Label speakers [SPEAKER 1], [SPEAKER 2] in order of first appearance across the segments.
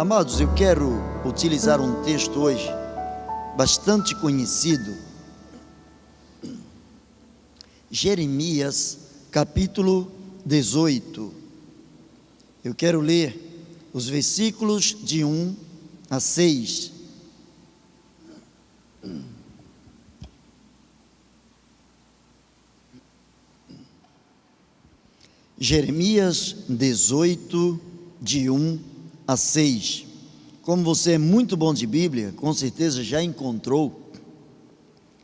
[SPEAKER 1] Amados, eu quero utilizar um texto hoje bastante conhecido, Jeremias capítulo 18. Eu quero ler os versículos de 1 a 6. Jeremias 18, de 1 a 6. Como você é muito bom de Bíblia, com certeza já encontrou,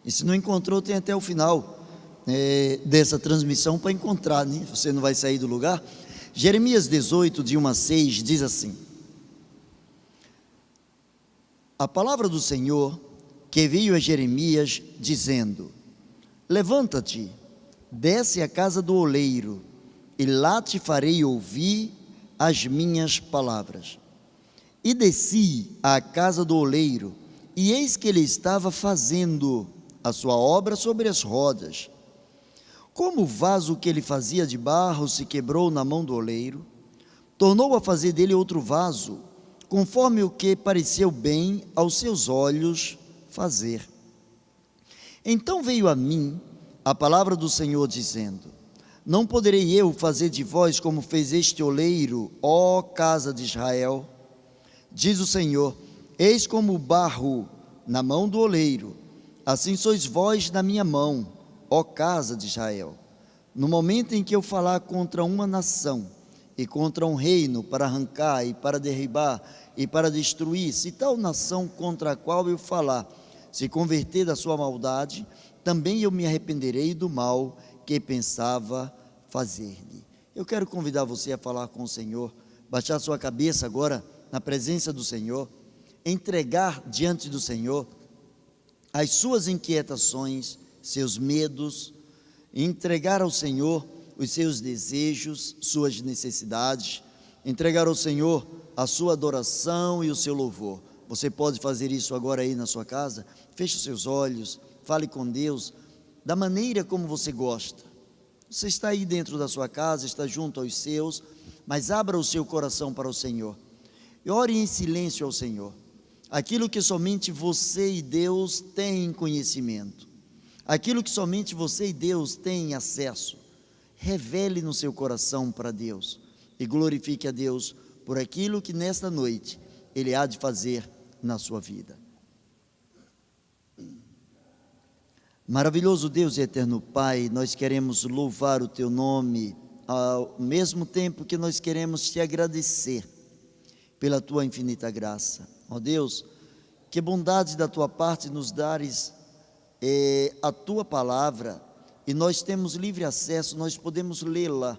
[SPEAKER 1] e se não encontrou, tem até o final dessa transmissão para encontrar, né? Você não vai sair do lugar. Jeremias 18, de 1 a 6, diz assim: a palavra do Senhor que veio a Jeremias, dizendo: levanta-te, desce à casa do oleiro, e lá te farei ouvir as minhas palavras. E desci à casa do oleiro, e eis que ele estava fazendo a sua obra sobre as rodas. Como o vaso que ele fazia de barro se quebrou na mão do oleiro, tornou a fazer dele outro vaso, conforme o que pareceu bem aos seus olhos fazer. Então veio a mim a palavra do Senhor, dizendo: não poderei eu fazer de vós como fez este oleiro, ó casa de Israel? Diz o Senhor: eis como o barro na mão do oleiro, assim sois vós na minha mão, ó casa de Israel. No momento em que eu falar contra uma nação e contra um reino, para arrancar e para derribar e para destruir, se tal nação contra a qual eu falar se converter da sua maldade, também eu me arrependerei do mal que pensava fazer-lhe. Eu quero convidar você a falar com o Senhor, baixar sua cabeça agora na presença do Senhor, entregar diante do Senhor as suas inquietações, seus medos, entregar ao Senhor os seus desejos, suas necessidades, entregar ao Senhor a sua adoração e o seu louvor. Você pode fazer isso agora aí na sua casa? Feche os seus olhos, fale com Deus da maneira como você gosta. Você está aí dentro da sua casa, está junto aos seus, mas abra o seu coração para o Senhor e ore em silêncio ao Senhor, aquilo que somente você e Deus têm conhecimento, aquilo que somente você e Deus têm acesso. Revele no seu coração para Deus e glorifique a Deus por aquilo que nesta noite Ele há de fazer na sua vida. Maravilhoso Deus e eterno Pai, nós queremos louvar o Teu nome, ao mesmo tempo que nós queremos Te agradecer pela Tua infinita graça. Ó Deus, que bondade da Tua parte nos dares a Tua palavra, e nós temos livre acesso, nós podemos lê-la,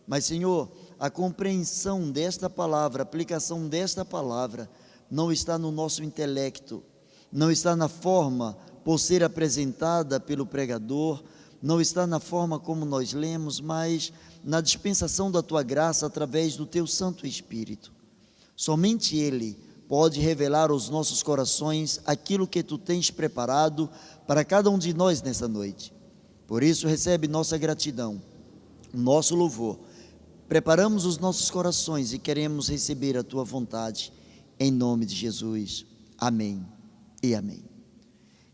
[SPEAKER 1] mas Senhor, a compreensão desta palavra, a aplicação desta palavra, não está no nosso intelecto, não está na forma por ser apresentada pelo pregador, não está na forma como nós lemos, mas na dispensação da Tua graça através do Teu Santo Espírito. Somente Ele pode revelar aos nossos corações aquilo que Tu tens preparado para cada um de nós nessa noite. Por isso, recebe nossa gratidão, nosso louvor. Preparamos os nossos corações e queremos receber a Tua vontade, em nome de Jesus. Amém e amém.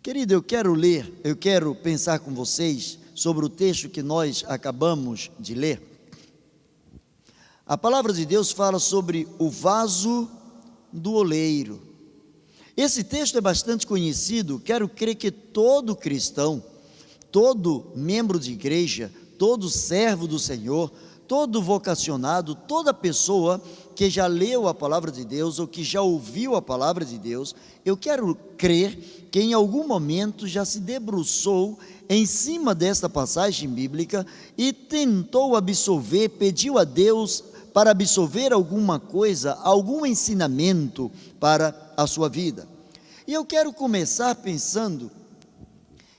[SPEAKER 1] Querido, eu quero pensar com vocês sobre o texto que nós acabamos de ler. A palavra de Deus fala sobre o vaso do oleiro. Esse texto é bastante conhecido. Quero crer que todo cristão, todo membro de igreja, todo servo do Senhor, todo vocacionado, toda pessoa que já leu a palavra de Deus ou que já ouviu a palavra de Deus, eu quero crer que em algum momento já se debruçou em cima desta passagem bíblica e tentou absorver, pediu a Deus para absorver alguma coisa, algum ensinamento para a sua vida. E eu quero começar pensando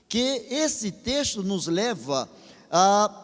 [SPEAKER 1] que esse texto nos leva a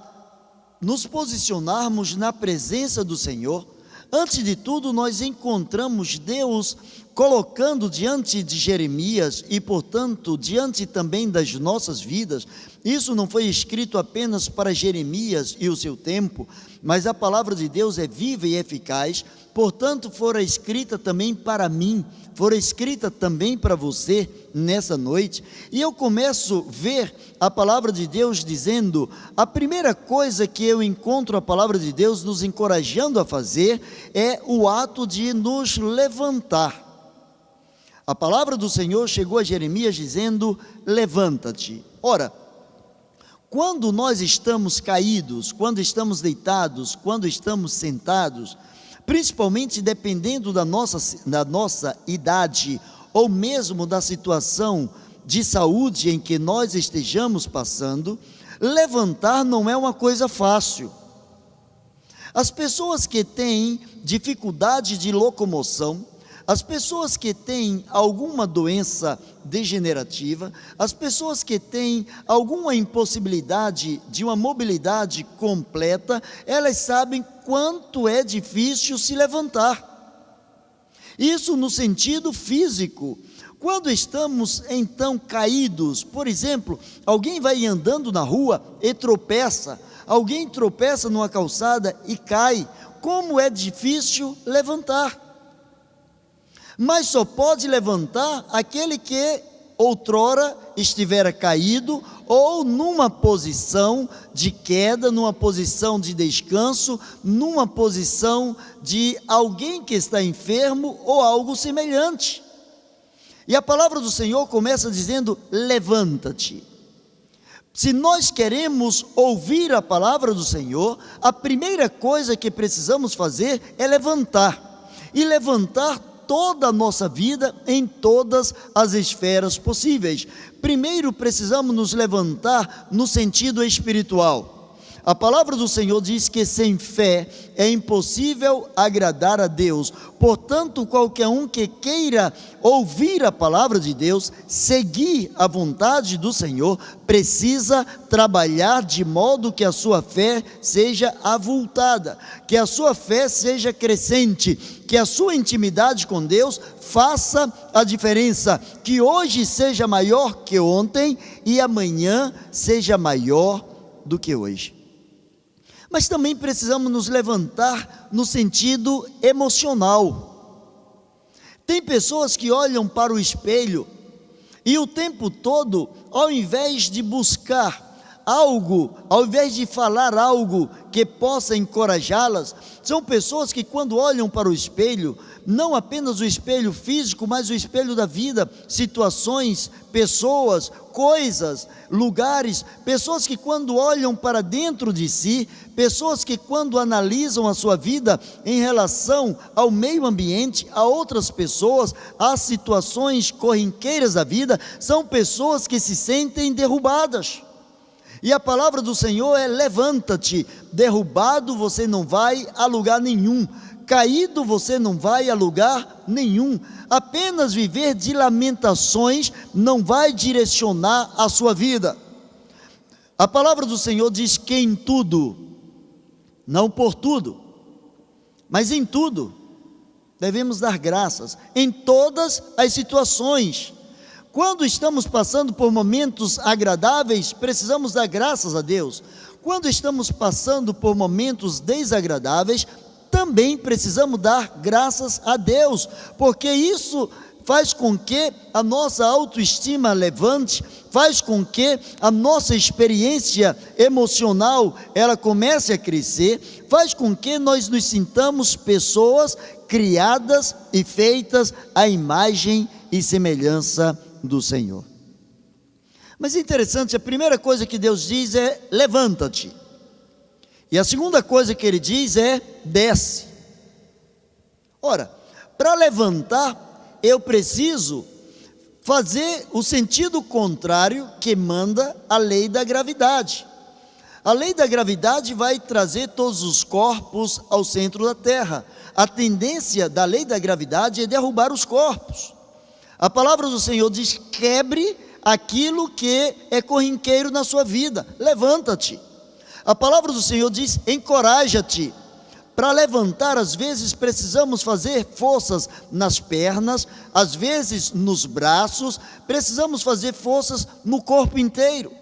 [SPEAKER 1] nos posicionarmos na presença do Senhor. Antes de tudo, nós encontramos Deus colocando diante de Jeremias e, portanto, diante também das nossas vidas. Isso não foi escrito apenas para Jeremias e o seu tempo, mas a palavra de Deus é viva e eficaz, portanto, fora escrita também para mim, fora escrita também para você nessa noite. E eu começo a ver a palavra de Deus dizendo, a primeira coisa que eu encontro a palavra de Deus nos encorajando a fazer é o ato de nos levantar. A palavra do Senhor chegou a Jeremias dizendo, levanta-te. Ora, quando nós estamos caídos, quando estamos deitados, quando estamos sentados, principalmente dependendo da nossa idade, ou mesmo da situação de saúde em que nós estejamos passando, levantar não é uma coisa fácil. As pessoas que têm dificuldade de locomoção, as pessoas que têm alguma doença degenerativa, as pessoas que têm alguma impossibilidade de uma mobilidade completa, elas sabem quanto é difícil se levantar. Isso no sentido físico. Quando estamos então caídos, por exemplo, alguém vai andando na rua e tropeça, alguém tropeça numa calçada e cai, como é difícil levantar. Mas só pode levantar aquele que outrora estivera caído ou numa posição de queda, numa posição de descanso, numa posição de alguém que está enfermo ou algo semelhante. E a palavra do Senhor começa dizendo, levanta-te. Se nós queremos ouvir a palavra do Senhor, a primeira coisa que precisamos fazer é levantar. E levantar toda a nossa vida em todas as esferas possíveis. Primeiro precisamos nos levantar no sentido espiritual. A palavra do Senhor diz que sem fé é impossível agradar a Deus. Portanto, qualquer um que queira ouvir a palavra de Deus, seguir a vontade do Senhor, precisa trabalhar de modo que a sua fé seja avultada, que a sua fé seja crescente, que a sua intimidade com Deus faça a diferença, que hoje seja maior que ontem e amanhã seja maior do que hoje. Mas também precisamos nos levantar no sentido emocional. Tem pessoas que olham para o espelho e o tempo todo, ao invés de buscar algo, ao invés de falar algo que possa encorajá-las, são pessoas que quando olham para o espelho, não apenas o espelho físico, mas o espelho da vida, situações, pessoas, coisas, lugares, pessoas que quando olham para dentro de si, pessoas que quando analisam a sua vida em relação ao meio ambiente, a outras pessoas, às situações corriqueiras da vida, são pessoas que se sentem derrubadas. E a palavra do Senhor é, levanta-te. Derrubado você não vai a lugar nenhum, caído você não vai a lugar nenhum. Apenas viver de lamentações não vai direcionar a sua vida. A palavra do Senhor diz que em tudo, não por tudo, mas em tudo, devemos dar graças, em todas as situações. Quando estamos passando por momentos agradáveis, precisamos dar graças a Deus. Quando estamos passando por momentos desagradáveis, também precisamos dar graças a Deus, porque isso faz com que a nossa autoestima levante, faz com que a nossa experiência emocional ela comece a crescer, faz com que nós nos sintamos pessoas criadas e feitas à imagem e semelhança do Senhor. Mas é interessante, a primeira coisa que Deus diz é levanta-te, e a segunda coisa que Ele diz é desce. Ora, para levantar eu preciso fazer o sentido contrário que manda a lei da gravidade. A lei da gravidade vai trazer todos os corpos ao centro da terra. A tendência da lei da gravidade é derrubar os corpos. A palavra do Senhor diz, quebre aquilo que é corriqueiro na sua vida, levanta-te. A palavra do Senhor diz, encoraja-te. para levantar, às vezes precisamos fazer forças nas pernas, às vezes nos braços, precisamos fazer forças no corpo inteiro.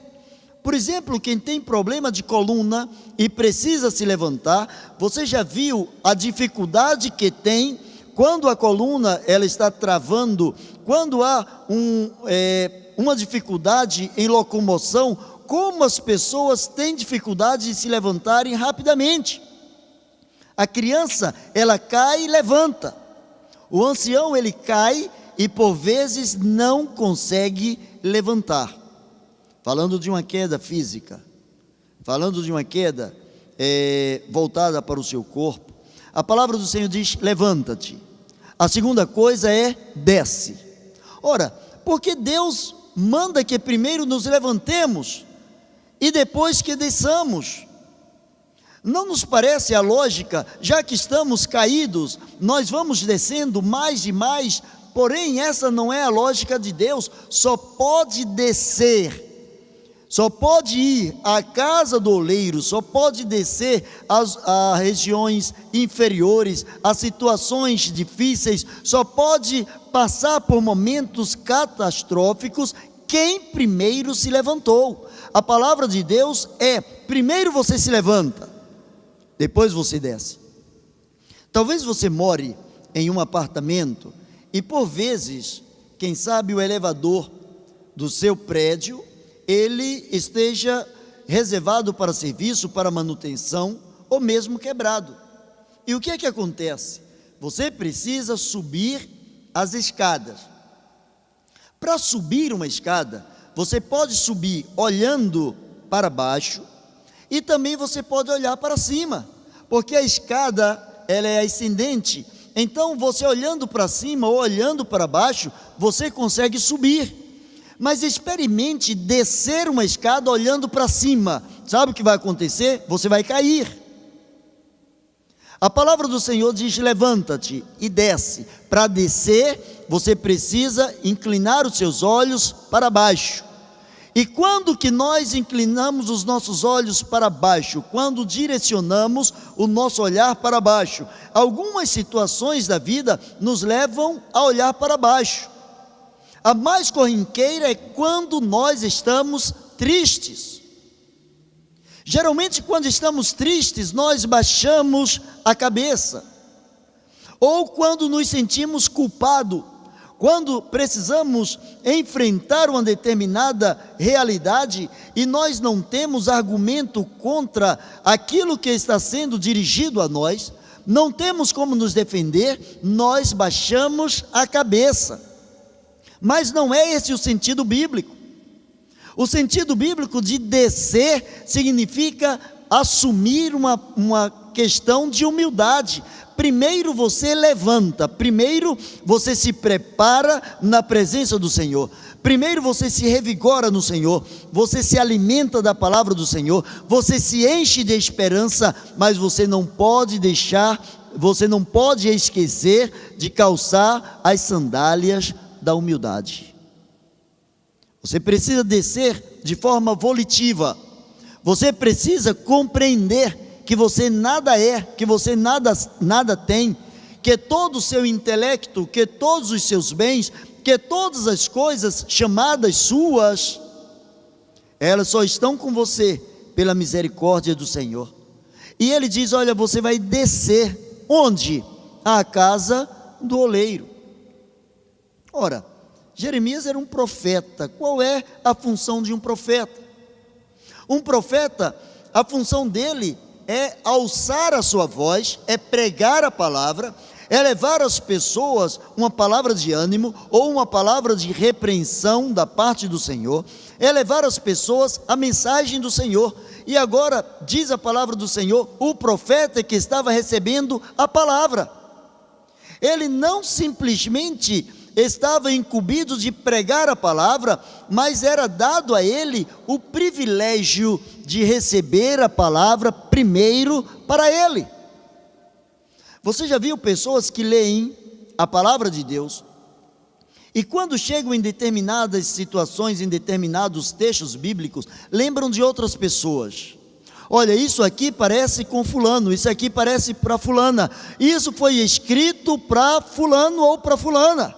[SPEAKER 1] Por exemplo, quem tem problema de coluna e precisa se levantar, você já viu a dificuldade que tem quando a coluna ela está travando, quando há uma dificuldade em locomoção, como as pessoas têm dificuldade de se levantarem rapidamente. A criança, ela cai e levanta. O ancião, ele cai e por vezes não consegue levantar. Falando de uma queda física, falando de uma queda voltada para o seu corpo, a palavra do Senhor diz: levanta-te. A segunda coisa é: desce. Ora, porque Deus manda que primeiro nos levantemos e depois que desçamos? Não nos parece a lógica, já que estamos caídos, nós vamos descendo mais e mais, porém essa não é a lógica de Deus. Só pode descer, só pode ir à casa do oleiro, só pode descer a regiões inferiores, a situações difíceis, só pode passar por momentos catastróficos quem primeiro se levantou. A palavra de Deus é: primeiro você se levanta, depois você desce. Talvez você more em um apartamento e por vezes, quem sabe o elevador do seu prédio, ele esteja reservado para serviço, para manutenção, ou mesmo quebrado. E o que é que acontece? Você precisa subir as escadas. Para subir uma escada, você pode subir olhando para baixo, e também você pode olhar para cima, porque a escada ela é ascendente. Então você olhando para cima ou olhando para baixo, você consegue subir. Mas experimente descer uma escada olhando para cima. Sabe o que vai acontecer? Você vai cair. A palavra do Senhor diz: levanta-te e desce. Para descer, você precisa inclinar os seus olhos para baixo. E quando que nós inclinamos os nossos olhos para baixo? Quando direcionamos o nosso olhar para baixo. Algumas situações da vida nos levam a olhar para baixo. A mais corriqueira é quando nós estamos tristes. Geralmente, quando estamos tristes, nós baixamos a cabeça. Ou quando nos sentimos culpados, quando precisamos enfrentar uma determinada realidade e nós não temos argumento contra aquilo que está sendo dirigido a nós, não temos como nos defender, nós baixamos a cabeça. Mas não é esse o sentido bíblico. O sentido bíblico de descer significa assumir uma questão de humildade. Primeiro você levanta, primeiro você se prepara na presença do Senhor, primeiro você se revigora no Senhor, você se alimenta da palavra do Senhor, você se enche de esperança, mas você não pode esquecer de calçar as sandálias da humildade. Você precisa descer de forma volitiva, você precisa compreender que você nada é, que você nada tem, que todo o seu intelecto, que todos os seus bens, que todas as coisas chamadas suas, elas só estão com você pela misericórdia do Senhor. E ele diz: olha, você vai descer, onde? À casa do oleiro. Ora, Jeremias era um profeta. Qual é a função de um profeta? Um profeta, a função dele é alçar a sua voz, é pregar a palavra, é levar às pessoas uma palavra de ânimo ou uma palavra de repreensão da parte do Senhor, é levar às pessoas a mensagem do Senhor. E agora diz a palavra do Senhor, o profeta que estava recebendo a palavra, ele não simplesmente estava incumbido de pregar a palavra, mas era dado a ele o privilégio de receber a palavra primeiro para ele. Você já viu pessoas que leem a palavra de Deus e quando chegam em determinadas situações, em determinados textos bíblicos, lembram de outras pessoas, Olha, isso aqui parece com fulano, isso aqui parece para fulana, isso foi escrito para fulano ou para fulana.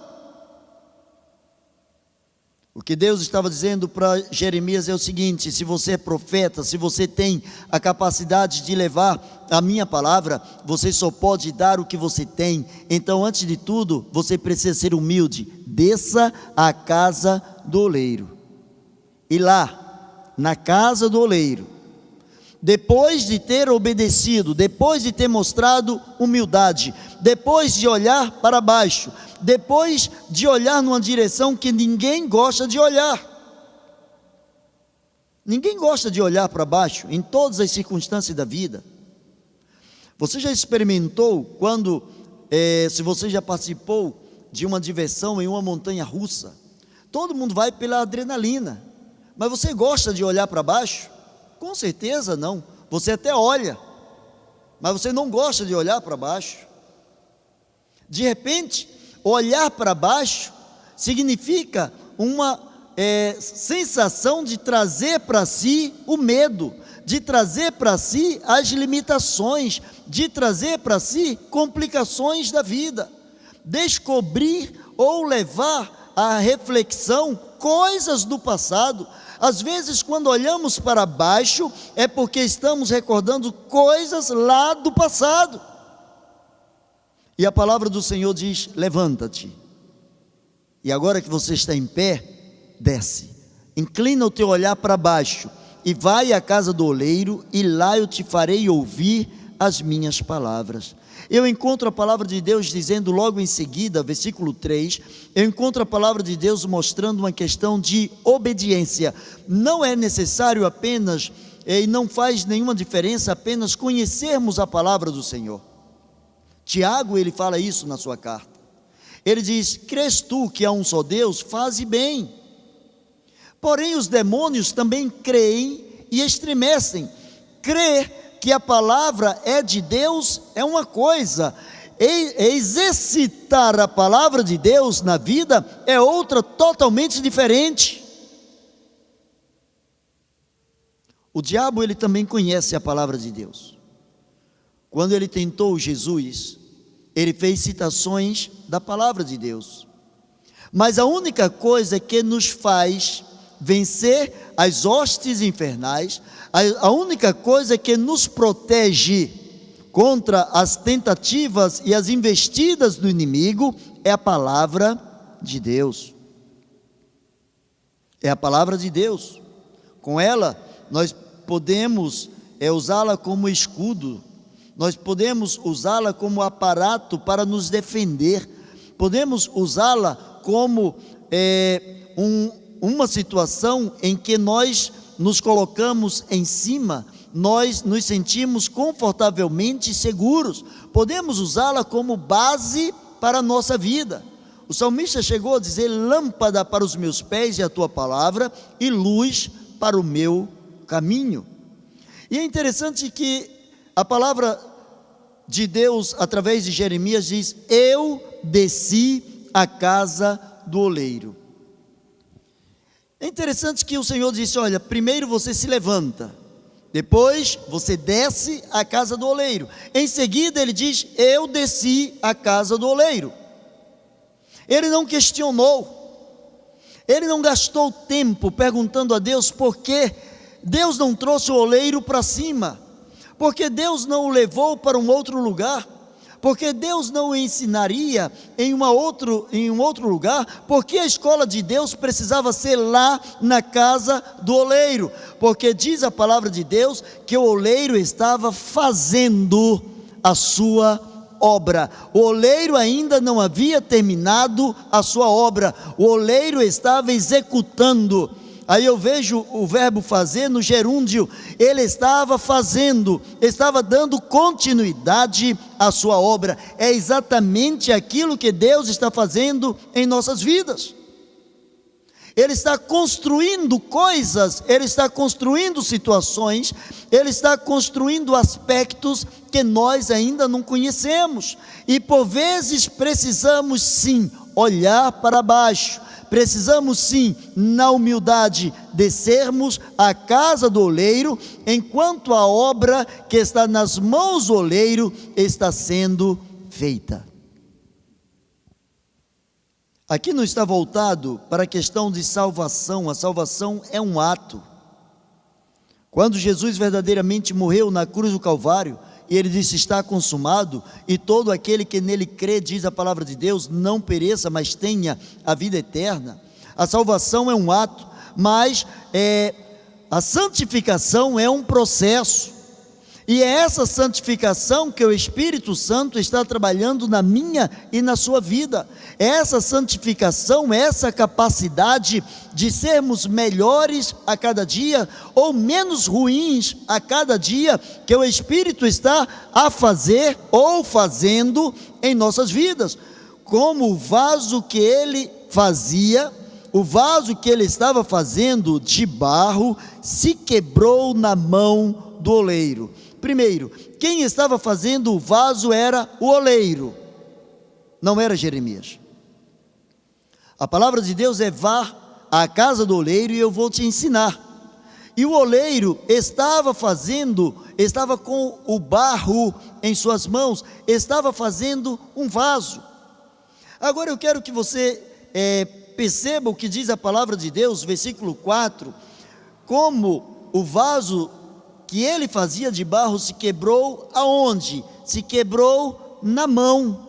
[SPEAKER 1] O que Deus estava dizendo para Jeremias é o seguinte: se você é profeta, se você tem a capacidade de levar a minha palavra, você só pode dar o que você tem. Então, antes de tudo, você precisa ser humilde. Desça à casa do oleiro. E lá, na casa do oleiro, depois de ter obedecido, depois de ter mostrado humildade, depois de olhar para baixo, depois de olhar numa direção que ninguém gosta de olhar. Ninguém gosta de olhar para baixo em todas as circunstâncias da vida. Você já experimentou quando, se você já participou de uma diversão em uma montanha russa? Todo mundo vai pela adrenalina, mas você gosta de olhar para baixo? Com certeza não. Você até olha, mas você não gosta de olhar para baixo. De repente, olhar para baixo significa uma sensação de trazer para si o medo, de trazer para si as limitações, de trazer para si complicações da vida, descobrir ou levar à reflexão coisas do passado. Às vezes, quando olhamos para baixo, é porque estamos recordando coisas lá do passado. E a palavra do Senhor diz: levanta-te. E agora que você está em pé, desce. Inclina o teu olhar para baixo e vai à casa do oleiro, e lá eu te farei ouvir as minhas palavras. Eu encontro a palavra de Deus dizendo logo em seguida, versículo 3, eu encontro a palavra de Deus mostrando uma questão de obediência. Não é necessário apenas, e não faz nenhuma diferença apenas conhecermos a palavra do Senhor. Tiago, ele fala isso na sua carta. Ele diz: crês tu que há um só Deus? Faze bem. Porém os demônios também creem e estremecem. Crer que a palavra é de Deus é uma coisa, exercitar a palavra de Deus na vida é outra totalmente diferente. O diabo, ele também conhece a palavra de Deus. Quando ele tentou Jesus, ele fez citações da palavra de Deus. Mas a única coisa que nos faz vencer as hostes infernais, a única coisa que nos protege contra as tentativas e as investidas do inimigo é a palavra de Deus. É a palavra de Deus. Com ela nós podemos usá-la como escudo, nós podemos usá-la como aparato para nos defender, podemos usá-la como uma situação em que nós nos colocamos em cima, nós nos sentimos confortavelmente seguros, podemos usá-la como base para a nossa vida. O salmista chegou a dizer: lâmpada para os meus pés é a tua palavra e luz para o meu caminho. E é interessante que a palavra de Deus, através de Jeremias, diz: eu desci à casa do oleiro. É interessante que o Senhor disse: olha, primeiro você se levanta, depois você desce à casa do oleiro. Em seguida ele diz: eu desci à casa do oleiro. Ele não questionou, ele não gastou tempo perguntando a Deus por que Deus não trouxe o oleiro para cima, porque Deus não o levou para um outro lugar, porque Deus não o ensinaria em um outro lugar, porque a escola de Deus precisava ser lá na casa do oleiro, porque diz a palavra de Deus que o oleiro estava fazendo a sua obra. O oleiro ainda não havia terminado a sua obra, o oleiro estava executando. Aí eu vejo o verbo fazer no gerúndio, ele estava fazendo, estava dando continuidade à sua obra. É exatamente aquilo que Deus está fazendo em nossas vidas. Ele está construindo coisas, ele está construindo situações, ele está construindo aspectos que nós ainda não conhecemos. E por vezes precisamos sim olhar para baixo. Precisamos sim, na humildade, descermos à casa do oleiro, enquanto a obra que está nas mãos do oleiro está sendo feita. Aqui não está voltado para a questão de salvação. A salvação é um ato. Quando Jesus verdadeiramente morreu na cruz do Calvário, e ele disse: está consumado, e todo aquele que nele crê, diz a palavra de Deus, não pereça, mas tenha a vida eterna. A salvação é um ato, mas a santificação é um processo, e é essa santificação que o Espírito Santo está trabalhando na minha e na sua vida. Essa santificação, essa capacidade de sermos melhores a cada dia, ou menos ruins a cada dia, que o Espírito está a fazer ou fazendo em nossas vidas. Como o vaso que ele fazia, o vaso que ele estava fazendo de barro, se quebrou na mão do oleiro. Primeiro, quem estava fazendo o vaso era o oleiro, não era Jeremias. A palavra de Deus é: vá à casa do oleiro e eu vou te ensinar. E o oleiro estava com o barro em suas mãos, estava fazendo um vaso. Agora eu quero que você perceba o que diz a palavra de Deus, versículo 4, como o vaso que ele fazia de barro se quebrou aonde? Se quebrou na mão.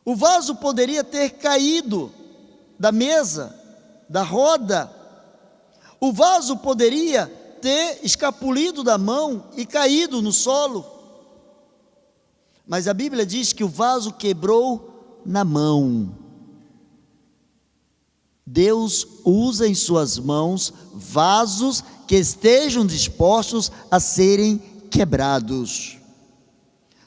[SPEAKER 1] O vaso poderia ter caído da mesa, da roda. O vaso poderia ter escapulido da mão e caído no solo. Mas a Bíblia diz que o vaso quebrou na mão. Deus usa em suas mãos vasos que estejam dispostos a serem quebrados.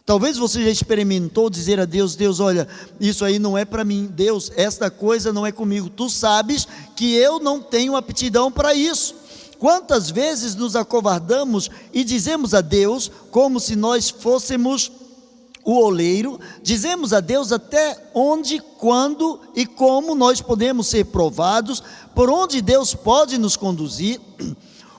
[SPEAKER 1] Talvez você já experimentou dizer a Deus: Deus, olha, isso aí não é para mim. Deus, esta coisa não é comigo. Tu sabes que eu não tenho aptidão para isso. Quantas vezes nos acovardamos e dizemos a Deus, como se nós fôssemos o oleiro, dizemos a Deus até onde, quando e como nós podemos ser provados, por onde Deus pode nos conduzir.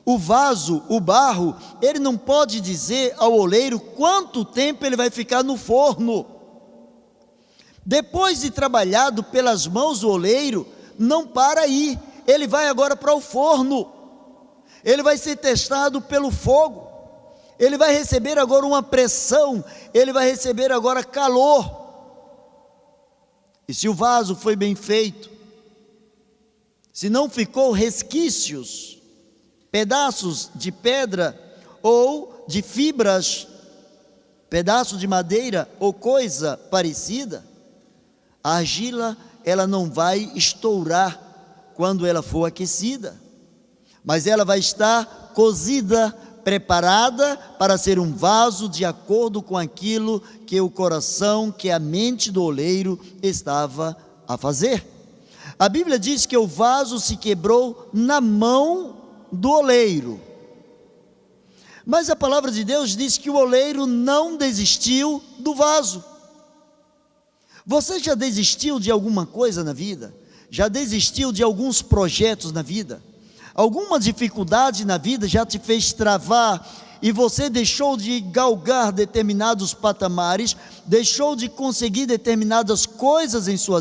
[SPEAKER 1] O vaso, o barro, ele não pode dizer ao oleiro quanto tempo ele vai ficar no forno. Depois de trabalhado pelas mãos do oleiro, não para aí, ele vai agora para o forno, ele vai ser testado pelo fogo, ele vai receber agora uma pressão, ele vai receber agora calor. E se o vaso foi bem feito, se não ficou resquícios, pedaços de pedra ou de fibras, pedaços de madeira ou coisa parecida, a argila, ela não vai estourar quando ela for aquecida, mas ela vai estar cozida, preparada para ser um vaso de acordo com aquilo que o coração, que a mente do oleiro estava a fazer. A Bíblia diz que o vaso se quebrou na mão do oleiro, mas a palavra de Deus diz que o oleiro não desistiu do vaso. Você já desistiu de alguma coisa na vida? Já desistiu de alguns projetos na vida? Alguma dificuldade na vida já te fez travar e você deixou de galgar determinados patamares, deixou de conseguir determinadas coisas em sua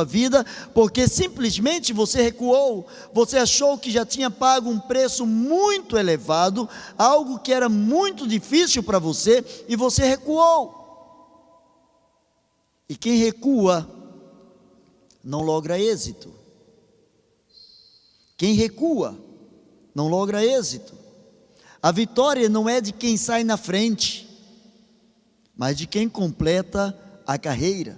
[SPEAKER 1] vida, porque simplesmente você recuou, você achou que já tinha pago um preço muito elevado, algo que era muito difícil para você, e você recuou. E quem recua não logra êxito. Quem recua não logra êxito. A vitória não é de quem sai na frente, mas de quem completa a carreira.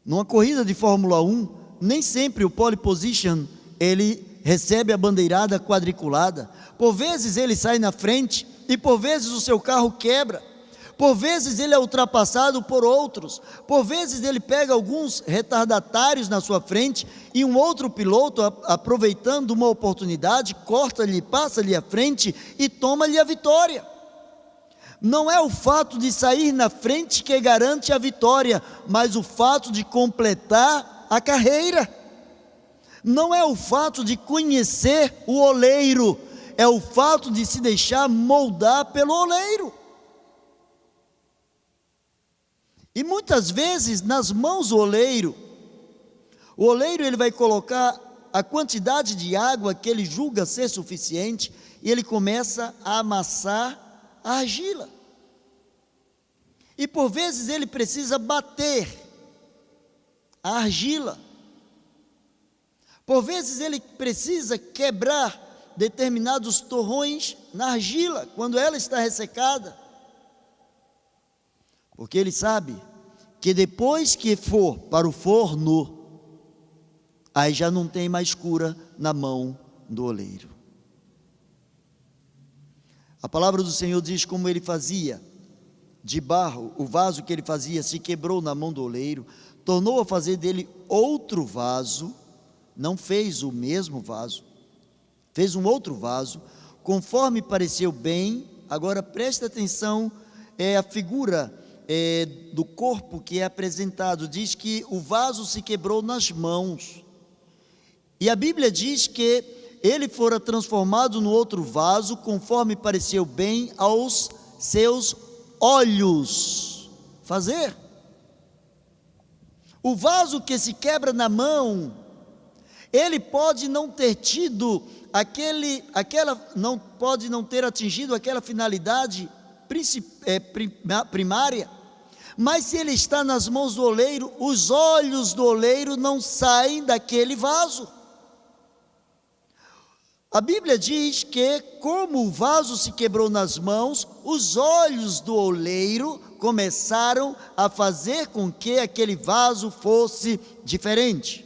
[SPEAKER 1] Numa corrida de Fórmula 1, nem sempre o pole position, ele recebe a bandeirada quadriculada. Por vezes ele sai na frente e por vezes o seu carro quebra. Por vezes ele é ultrapassado por outros, por vezes ele pega alguns retardatários na sua frente e um outro piloto, aproveitando uma oportunidade, corta-lhe, passa-lhe à frente e toma-lhe a vitória. Não é o fato de sair na frente que garante a vitória, mas o fato de completar a carreira. Não é o fato de conhecer o oleiro, é o fato de se deixar moldar pelo oleiro. E muitas vezes nas mãos do oleiro, o oleiro ele vai colocar a quantidade de água que ele julga ser suficiente e ele começa a amassar a argila. E por vezes ele precisa bater a argila. Por vezes ele precisa quebrar determinados torrões na argila, quando ela está ressecada. Porque ele sabe que depois que for para o forno, aí já não tem mais cura na mão do oleiro. A palavra do Senhor diz como ele fazia de barro, o vaso que ele fazia se quebrou na mão do oleiro, tornou a fazer dele outro vaso, não fez o mesmo vaso, fez um outro vaso, conforme pareceu bem. Agora preste atenção, a figura do corpo que é apresentado, diz que o vaso se quebrou nas mãos, e a Bíblia diz que ele fora transformado no outro vaso, conforme pareceu bem aos seus olhos fazer. O vaso que se quebra na mão, ele pode não ter tido não pode não ter atingido aquela finalidade primária, mas se ele está nas mãos do oleiro, os olhos do oleiro não saem daquele vaso. A Bíblia diz que, como o vaso se quebrou nas mãos, os olhos do oleiro começaram a fazer com que aquele vaso fosse diferente.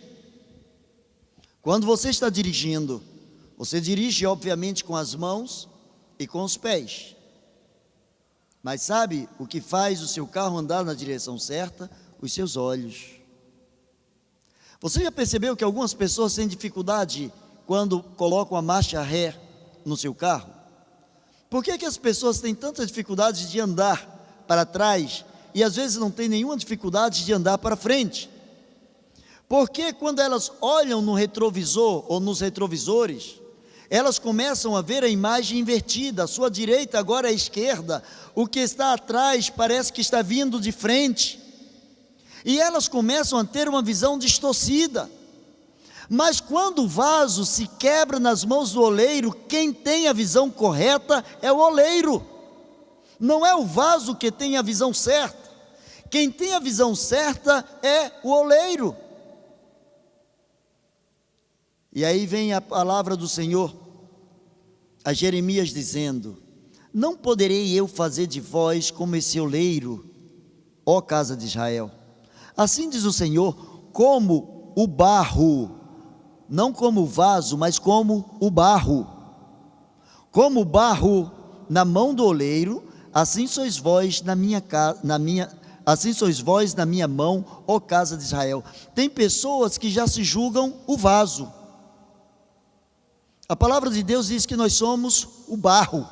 [SPEAKER 1] Quando você está dirigindo, você dirige obviamente com as mãos e com os pés. Mas sabe o que faz o seu carro andar na direção certa? Os seus olhos. Você já percebeu que algumas pessoas têm dificuldade quando colocam a marcha ré no seu carro? Por que as pessoas têm tanta dificuldade de andar para trás e às vezes não têm nenhuma dificuldade de andar para frente? Porque quando elas olham no retrovisor ou nos retrovisores, elas começam a ver a imagem invertida, a sua direita agora é a esquerda, o que está atrás parece que está vindo de frente, e elas começam a ter uma visão distorcida. Mas quando o vaso se quebra nas mãos do oleiro, quem tem a visão correta é o oleiro, não é o vaso que tem a visão certa. Quem tem a visão certa é o oleiro. E aí vem a palavra do Senhor a Jeremias dizendo: não poderei eu fazer de vós como esse oleiro, ó casa de Israel? Assim diz o Senhor, como o barro, não como o vaso, mas como o barro. Como o barro na mão do oleiro, assim sois vós assim sois vós na minha mão, ó casa de Israel. Tem pessoas que já se julgam o vaso. A palavra de Deus diz que nós somos o barro.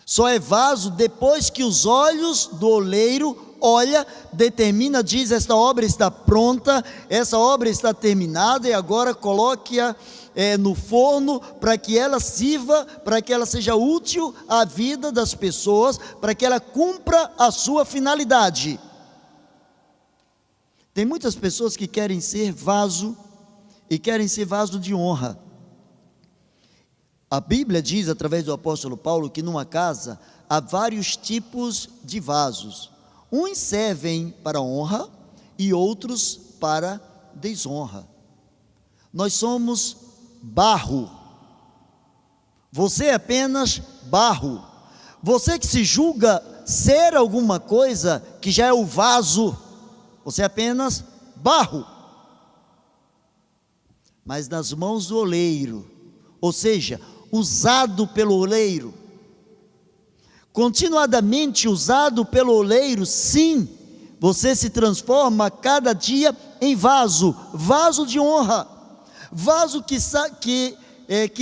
[SPEAKER 1] Só é vaso depois que os olhos do oleiro olha, determina, diz: esta obra está pronta, essa obra está terminada, e agora coloque-a no forno, para que ela sirva, para que ela seja útil à vida das pessoas, para que ela cumpra a sua finalidade. Tem muitas pessoas que querem ser vaso, e querem ser vaso de honra. A Bíblia diz, através do apóstolo Paulo, que numa casa há vários tipos de vasos. Uns servem para honra e outros para desonra. Nós somos barro. Você é apenas barro. Você que se julga ser alguma coisa que já é o vaso, você é apenas barro. Mas nas mãos do oleiro, ou seja, usado pelo oleiro, continuadamente usado pelo oleiro, sim, você se transforma cada dia em vaso, vaso de honra, vaso que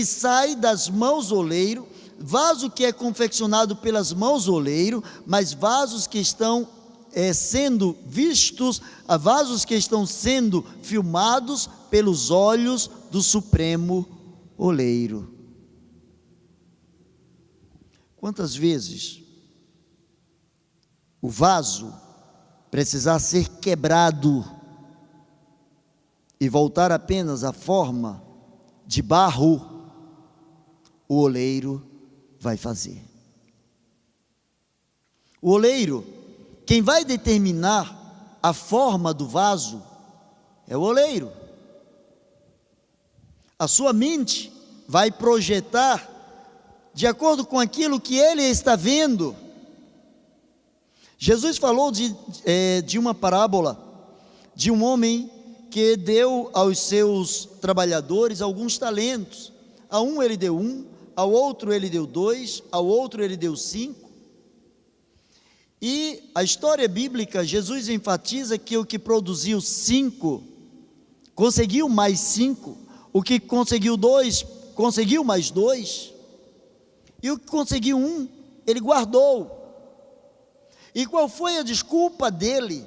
[SPEAKER 1] sai das mãos do oleiro, vaso que é confeccionado pelas mãos do oleiro, mas vasos que estão sendo vistos, vasos que estão sendo filmados pelos olhos do Supremo Oleiro. Quantas vezes o vaso precisar ser quebrado e voltar apenas à forma de barro, o oleiro vai fazer. O oleiro, quem vai determinar a forma do vaso, é o oleiro. A sua mente vai projetar de acordo com aquilo que ele está vendo. Jesus falou de uma parábola de um homem que deu aos seus trabalhadores alguns talentos. A um ele deu 1, ao outro ele deu 2, ao outro ele deu 5. E a história bíblica, Jesus enfatiza que o que produziu 5, conseguiu mais 5, o que conseguiu 2, conseguiu mais 2, e o que conseguiu 1, ele guardou. E qual foi a desculpa dele?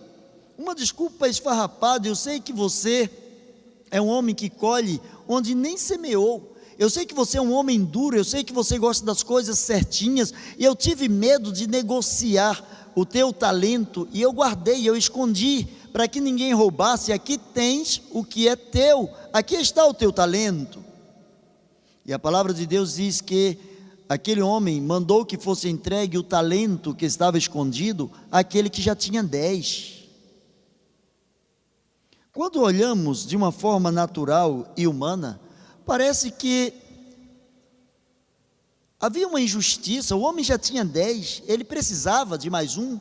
[SPEAKER 1] Uma desculpa esfarrapada. Eu sei que você é um homem que colhe onde nem semeou. Eu sei que você é um homem duro, eu sei que você gosta das coisas certinhas, e eu tive medo de negociar o teu talento, e eu guardei, eu escondi, para que ninguém roubasse. Aqui tens o que é teu, aqui está o teu talento. E a palavra de Deus diz que aquele homem mandou que fosse entregue o talento que estava escondido àquele que já tinha 10. Quando olhamos de uma forma natural e humana, parece que havia uma injustiça. O homem já tinha 10, ele precisava de mais 1.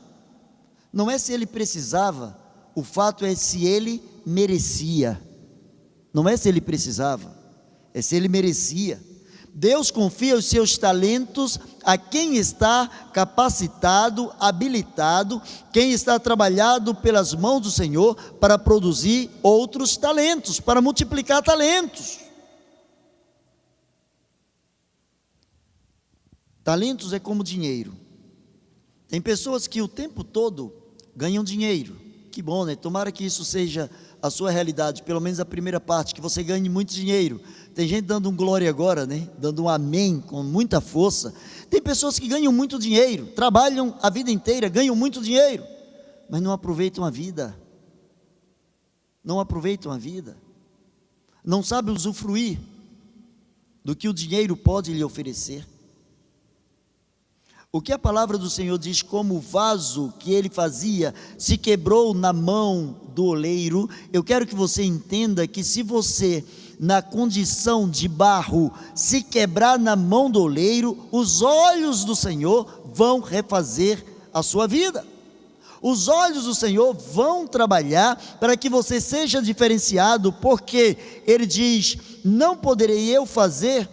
[SPEAKER 1] Não é se ele precisava, o fato é se ele merecia. Não é se ele precisava, é se ele merecia. Deus confia os seus talentos a quem está capacitado, habilitado, quem está trabalhado pelas mãos do Senhor para produzir outros talentos, para multiplicar talentos. Talentos é como dinheiro. Tem pessoas que o tempo todo ganham dinheiro. Que bom, né? Tomara que isso seja a sua realidade, pelo menos a primeira parte, que você ganhe muito dinheiro. Tem gente dando um glória agora, né? Dando um amém com muita força. Tem pessoas que ganham muito dinheiro, trabalham a vida inteira, ganham muito dinheiro, mas não aproveitam a vida. Não aproveitam a vida. Não sabem usufruir do que o dinheiro pode lhe oferecer. O que a palavra do Senhor diz, como o vaso que ele fazia se quebrou na mão do oleiro, eu quero que você entenda que se você, na condição de barro, se quebrar na mão do oleiro, os olhos do Senhor vão refazer a sua vida. Os olhos do Senhor vão trabalhar para que você seja diferenciado, porque ele diz: não poderei eu fazer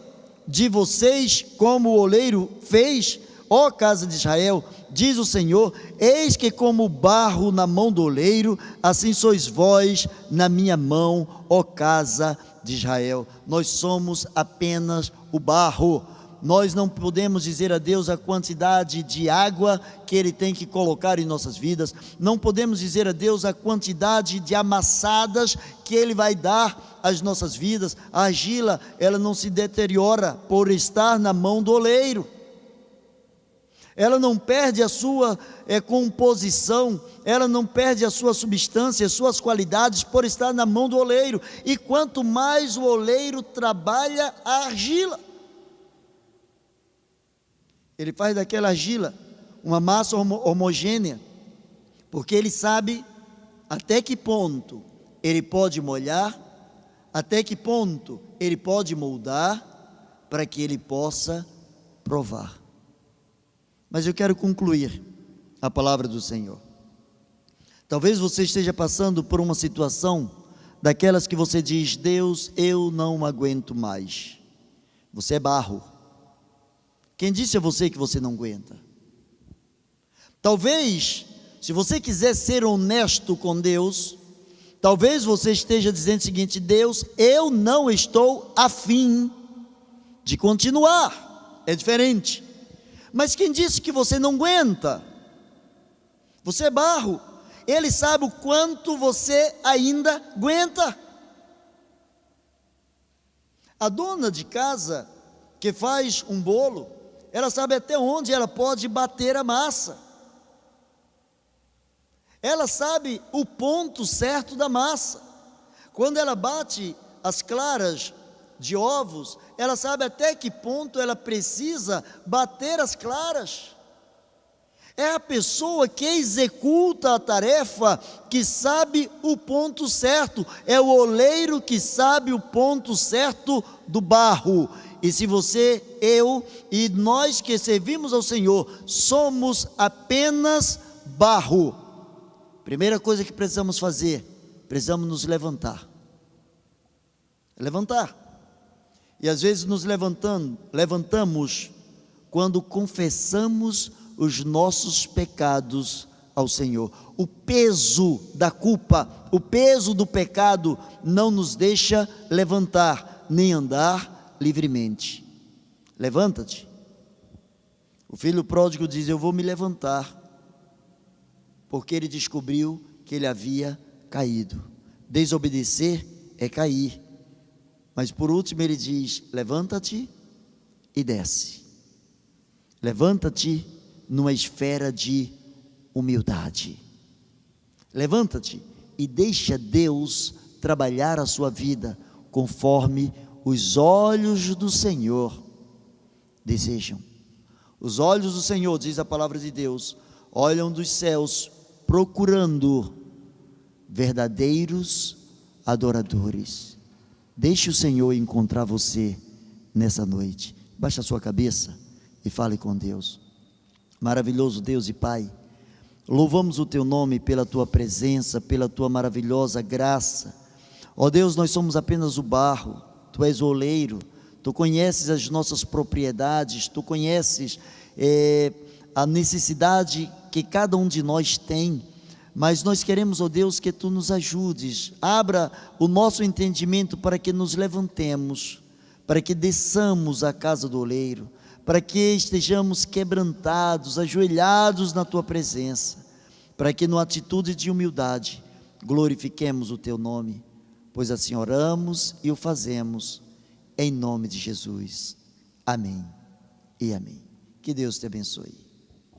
[SPEAKER 1] de vocês como o oleiro fez, ó casa de Israel, diz o Senhor, eis que como barro na mão do oleiro, assim sois vós na minha mão, ó casa de Israel. Nós somos apenas o barro. Nós não podemos dizer a Deus a quantidade de água que Ele tem que colocar em nossas vidas. Não podemos dizer a Deus a quantidade de amassadas que Ele vai dar às nossas vidas. A argila, ela não se deteriora por estar na mão do oleiro. Ela não perde a sua composição, ela não perde a sua substância, as suas qualidades por estar na mão do oleiro. E quanto mais o oleiro trabalha a argila, ele faz daquela argila uma massa homogênea, porque ele sabe até que ponto ele pode molhar, até que ponto ele pode moldar, para que ele possa provar. Mas eu quero concluir a palavra do Senhor. Talvez você esteja passando por uma situação daquelas que você diz: Deus, eu não aguento mais. Você é barro. Quem disse a você que você não aguenta? Talvez, se você quiser ser honesto com Deus, talvez você esteja dizendo o seguinte: Deus, eu não estou afim de continuar. é diferente. Mas quem disse que você não aguenta? Você é barro. Ele sabe o quanto você ainda aguenta. A dona de casa que faz um bolo, ela sabe até onde ela pode bater a massa. Ela sabe o ponto certo da massa. Quando ela bate as claras de ovos, ela sabe até que ponto ela precisa bater as claras. É a pessoa que executa a tarefa que sabe o ponto certo. É o oleiro que sabe o ponto certo do barro. E se você, eu e nós que servimos ao Senhor somos apenas barro, primeira coisa que precisamos fazer, precisamos nos levantar. Levantar. E às vezes nos levantamos quando confessamos os nossos pecados ao Senhor. O peso da culpa, o peso do pecado não nos deixa levantar, nem andar livremente. Levanta-te. O filho pródigo diz: eu vou me levantar, porque ele descobriu que ele havia caído. Desobedecer é cair. Mas por último ele diz: levanta-te e desce. Levanta-te numa esfera de humildade. Levanta-te e deixa Deus trabalhar a sua vida conforme os olhos do Senhor desejam. Os olhos do Senhor, diz a palavra de Deus, olham dos céus procurando verdadeiros adoradores. Deixe o Senhor encontrar você nessa noite. Baixe a sua cabeça e fale com Deus. Maravilhoso Deus e Pai, louvamos o Teu nome pela Tua presença, pela Tua maravilhosa graça. Ó Deus, nós somos apenas o barro, Tu és o oleiro, Tu conheces as nossas propriedades, Tu conheces a necessidade que cada um de nós tem, mas nós queremos, ó Deus, que Tu nos ajudes, abra o nosso entendimento para que nos levantemos, para que desçamos à casa do oleiro, para que estejamos quebrantados, ajoelhados na Tua presença, para que numa atitude de humildade glorifiquemos o Teu nome, pois assim oramos e o fazemos, em nome de Jesus, amém e amém. Que Deus te abençoe.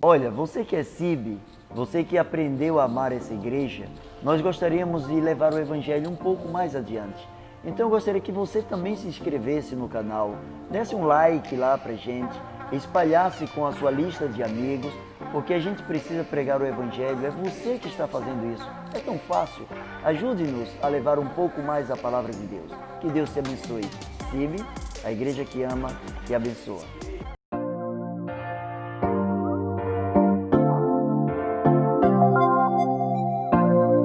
[SPEAKER 2] Olha, você que é CIB, você que aprendeu a amar essa igreja, nós gostaríamos de levar o Evangelho um pouco mais adiante. Então eu gostaria que você também se inscrevesse no canal, desse um like lá pra gente, espalhasse com a sua lista de amigos, porque a gente precisa pregar o Evangelho, é você que está fazendo isso, é tão fácil. Ajude-nos a levar um pouco mais a palavra de Deus. Que Deus te abençoe. CIB, a igreja que ama e abençoa.